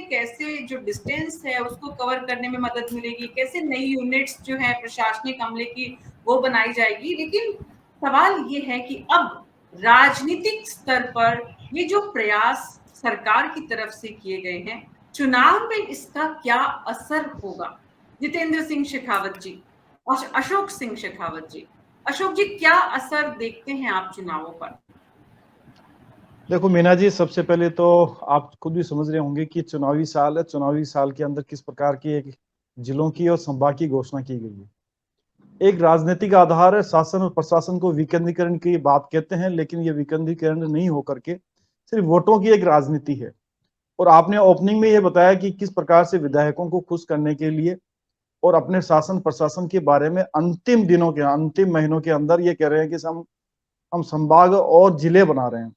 कैसे जो डिस्टेंस है उसको कवर करने में मदद मिलेगी, कैसे नई यूनिट्स जो है प्रशासनिक अमले की वो बनाई जाएगी। लेकिन सवाल ये है कि अब राजनीतिक स्तर पर ये जो प्रयास सरकार की तरफ से किए गए हैं, चुनाव में इसका क्या असर होगा? जितेंद्र सिंह शेखावत जी, अशोक सिंह शेखावत जी, अशोक जी, क्या असर देखते हैं आप चुनावों पर? देखो मीना जी, सबसे पहले तो आप खुद भी समझ रहे होंगे कि चुनावी साल है। चुनावी साल के अंदर किस प्रकार की एक जिलों की और संभाग की घोषणा की गई है। एक राजनीतिक आधार है, शासन और प्रशासन को विकेंद्रीकरण की बात कहते हैं, लेकिन ये विकेंद्रीकरण नहीं होकर के सिर्फ वोटों की एक राजनीति है। और आपने ओपनिंग में ये बताया कि किस प्रकार से विधायकों को खुश करने के लिए और अपने शासन प्रशासन के बारे में अंतिम दिनों के, अंतिम महीनों के अंदर ये कह रहे हैं कि हम संभाग और जिले बना रहे हैं।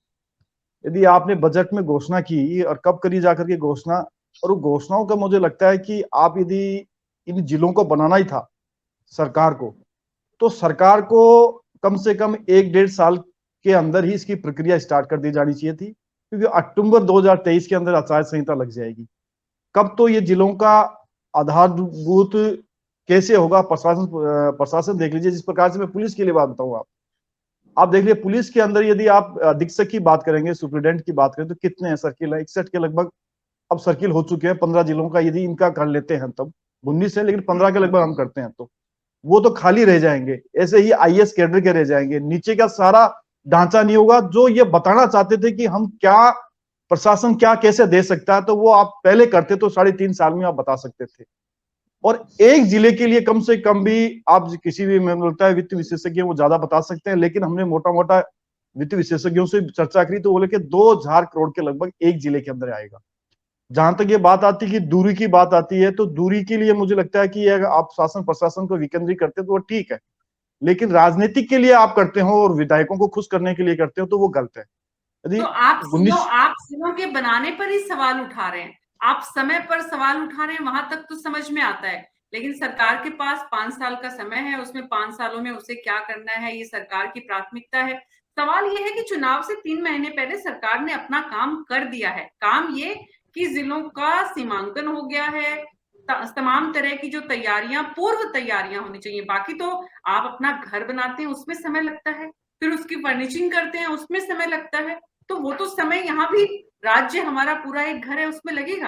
यदि आपने बजट में घोषणा की और कब करी जाकर के घोषणा, और वो घोषणाओं का मुझे लगता है कि आप यदि इन जिलों को बनाना ही था सरकार को, तो सरकार को कम से कम 1-1.5 साल के अंदर ही इसकी प्रक्रिया स्टार्ट कर दी जानी चाहिए थी, क्योंकि अक्टूबर 2023 के अंदर आचार संहिता लग जाएगी। कब तो ये जिलों का आधारभूत कैसे होगा, प्रशासन देख लीजिए। जिस प्रकार से मैं पुलिस के लिए बात बताऊं, आप देख लीजिए पुलिस के अंदर यदि आप अधीक्षक की बात करेंगे, सुप्रिटेंडेंट की बात करें, तो कितने हैं सर्किल है? 61 के लगभग अब सर्किल हो चुके हैं 15 जिलों का। यदि इनका कर लेते हैं तब 19 है, लेकिन 15 के लगभग हम करते हैं, तो वो तो खाली रह जाएंगे। ऐसे ही आईएएस कैडर के रह जाएंगे, नीचे का सारा ढांचा नहीं होगा। जो ये बताना चाहते थे कि हम क्या, प्रशासन क्या कैसे दे सकता है, तो वो आप पहले करते तो 3.5 साल में आप बता सकते थे। और एक जिले के लिए कम से कम भी आप किसी भी, मुझे लगता है वित्त विशेषज्ञ वो ज्यादा बता सकते हैं, लेकिन हमने मोटा मोटा वित्त विशेषज्ञों से चर्चा करी तो बोले कि 2,000 करोड़ के लगभग एक जिले के अंदर आएगा। जहां तक ये बात आती है कि दूरी की बात आती है, तो दूरी के लिए मुझे लगता है कि अगर आप शासन प्रशासन को विकेंद्रित करते हो तो वो ठीक है, लेकिन राजनीतिक के लिए आप करते हो और विधायकों को खुश करने के लिए करते हो तो वो गलत है। यदि तो आप जिलों के बनाने पर ही सवाल उठा रहे हैं, आप समय पर सवाल उठा रहे हैं, वहां तक तो समझ में आता है। लेकिन सरकार के पास 5 साल का समय है, उसमें 5 सालों में उसे क्या करना है, ये सरकार की प्राथमिकता है। सवाल ये है कि चुनाव से 3 महीने पहले सरकार ने अपना काम कर दिया है। काम ये कि जिलों का सीमांकन हो गया है, तमाम तरह की जो तैयारियां, पूर्व तैयारियां होनी चाहिए। बाकी तो आप अपना घर बनाते हैं उसमें समय लगता है, फिर उसकी फर्निशिंग करते हैं उसमें समय लगता है, तो वो तो समय यहाँ भी राज्य हमारा पूरा एक घर है उसमें लगेगा।